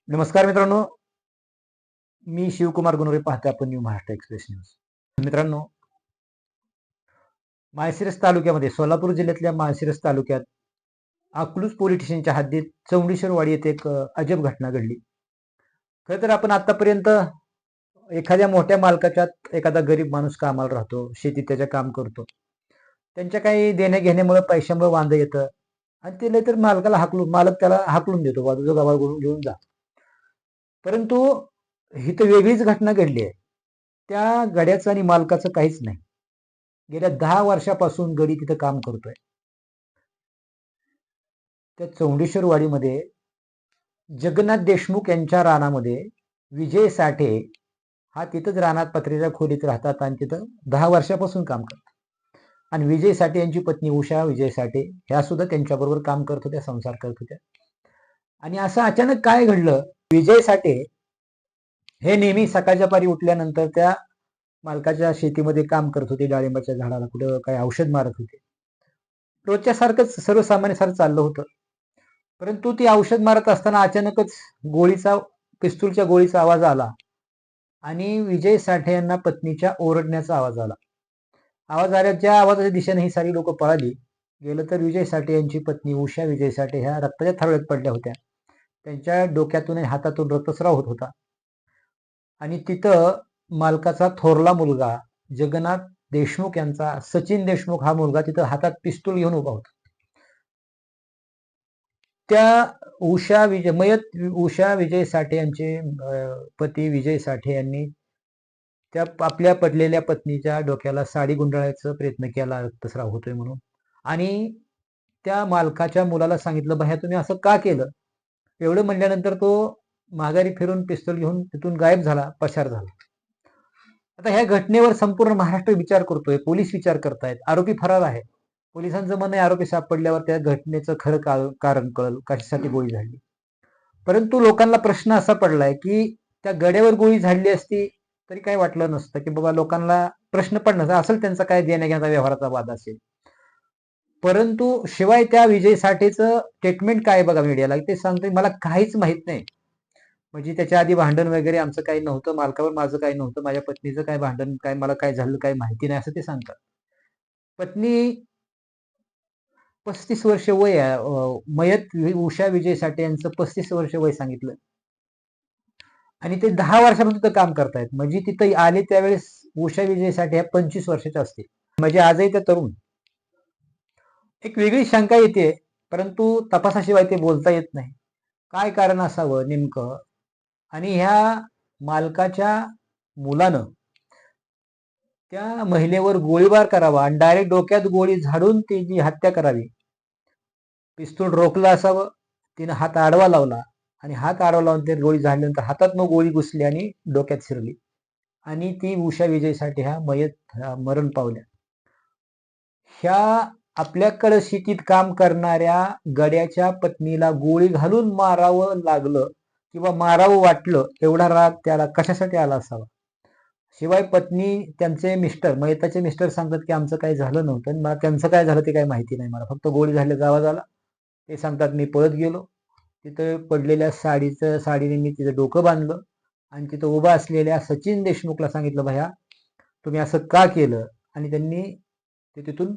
नमस्कार मित्रांनो, मी शिवकुमार गुनोरे. पाहते आपण न्यू महाराष्ट्र एक्सप्रेस न्यूज. मित्रांनो, माळशिरस तालुक्यामध्ये, सोलापूर जिल्ह्यातल्या माळशिरस तालुक्यात अकलूज पोलीस स्टेशनच्या हद्दीत चौंडेश्वरवाडी येथे एक अजब घटना घडली. खरं तर आपण आतापर्यंत एखाद्या मोठ्या मालकाच्यात एखादा गरीब माणूस कामाला राहतो, शेतीत त्याच्या काम करतो. त्यांच्या काही देण्या घेण्यामुळे पैशामुळे वांदे येतं आणि ते लय तर मालक त्याला हाकलून देतो, बा तुझं गावा घेऊन जा. परंतु ही तर वेगळीच घटना घडली आहे. त्या गड्याचं आणि मालकाचं काहीच नाही. गेल्या 10 वर्षापासून गडी तिथं काम करतोय. त्या चौंडेश्वर वाडीमध्ये जगन्नाथ देशमुख यांच्या रानामध्ये विजय साठे हा तिथंच रानात पत्र्याच्या खोलीत राहतात आणि तिथं 10 वर्षापासून काम करतात. आणि विजय साठे यांची पत्नी उषा विजय साठे ह्या सुद्धा त्यांच्याबरोबर काम करत होत्या, संसार करत होत्या. आणि असं अचानक काय घडलं, विजय साठे हे नेहमी सकाळच्या पारी उठल्यानंतर त्या मालकाच्या शेतीमध्ये काम करत होते. डाळिंबाच्या झाडाला कुठं काही औषध मारत होते. रोजच्या सारखंच सर्वसामान्यासारखं चाललं होतं. परंतु ती औषध मारत असताना अचानकच पिस्तूलच्या गोळीचा आवाज आला आणि विजय साठे यांना पत्नीच्या ओरडण्याचा आवाज आला. आवाज आल्याच्या आवाजाच्या दिशेने ही सारी लोक पळाली. गेलं तर विजय साठे यांची पत्नी उषा विजय साठे ह्या रक्ताच्या थारोळ्यात पडल्या होत्या. त्यांच्या डोक्यातून आणि हातातून रक्तस्राव होत होता. आणि तिथं मालकाचा थोरला मुलगा जगन्नाथ देशमुख यांचा सचिन देशमुख हा मुलगा तिथं हातात पिस्तूल घेऊन उभा होता. त्या उषा विजय साठे यांचे पती विजय साठे यांनी त्या आपल्या पडलेल्या पत्नीच्या डोक्याला साडी गुंडाळायचा प्रयत्न केला, रक्तस्राव होतोय म्हणून. आणि त्या मालकाच्या मुलाला सांगितलं, भैया तुम्ही असं का केलं? एवढं म्हणल्यानंतर तो माघारी फिरून पिस्तूल घेऊन तिथून गायब झाला, पसार झाला. आता ह्या घटनेवर संपूर्ण महाराष्ट्र विचार करतोय, पोलीस विचार करतायत, आरोपी फरार आहे. पोलिसांचं म्हणणं आहे आरोपी सापडल्यावर त्या घटनेचं खरं कारण कळलं, कशासाठी गोळी झाली. परंतु लोकांना प्रश्न असा पडलाय की त्या गड्यावर गोळी झाडली असती तरी काय वाटलं नसतं, की बाबा लोकांना प्रश्न पडणार असेल त्यांचा काय देण्याघेण्याचा व्यवहाराचा वाद असेल. परंतु शिवाय त्या विजय साठेचं स्टेटमेंट काय बघा मीडियाला, ते सांगतोय मला काहीच माहित नाही. म्हणजे त्याच्या आधी भांडण वगैरे आमचं काही नव्हतं, मालकावर माझं काही नव्हतं, माझ्या पत्नीचं काय भांडण, काय मला काय झालं काय माहिती नाही, असं ते सांगतात. पत्नी 35 वर्ष वय आहे. मयत उषा विजय साठे यांचं 35 वर्ष वय सांगितलं. आणि ते 10 वर्षापासून तिथं काम करतायत. म्हणजे तिथं आले त्यावेळेस उषा विजय साठे ह्या 25 वर्षाच्या असतील. म्हणजे आजही त्या तरुण. एक वेगळी शंका येते, परंतु तपासाशिवाय ते बोलता येत नाही. काय कारण असावं नेमकं? आणि ह्या मालकाच्या मुलानं त्या महिलेवर गोळीबार करावा आणि डायरेक्ट डोक्यात गोळी झाडून तिची हत्या करावी. पिस्तूल रोखलं असावं, तिनं हात आडवा लावला आणि हात आडवा लावून ते गोळी झाडल्यानंतर हातात मग गोळी घुसली आणि डोक्यात शिरली. आणि ती उषा विजयसाठी मरण पावल्या. ह्या आपल्याकडे शेतीत काम करणाऱ्या गड्याच्या पत्नीला गोळी घालून मारावं लागलं किंवा मारावं वाटलं, एवढा राग त्याला कशासाठी आला असावा? शिवाय पत्नी, त्यांचे मिस्टर, मयताचे मिस्टर सांगतात की आमचं काही झालं नव्हतं, मला त्यांचं काय झालं ते काही माहिती नाही, मला फक्त गोळी झाल्याचा आवाज आला. ते सांगतात मी पळत गेलो, तिथं पडलेल्या साडीने मी तिचं डोकं बांधलं आणि तिथं उभा असलेल्या सचिन देशमुखला सांगितलं, भैया तुम्ही असं का केलं? आणि त्यांनी ते तिथून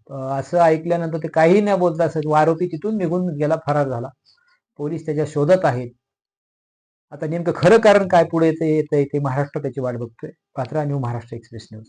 असं ऐकल्यानंतर ते काही न बोलता असं आरोपी तिथून निघून गेला, फरार झाला. पोलीस त्याच्या शोधात आहेत. आता नेमकं खरं कारण काय पुढे येतंय ते महाराष्ट्र त्याची वाट बघतोय. Patra new Maharashtra express news.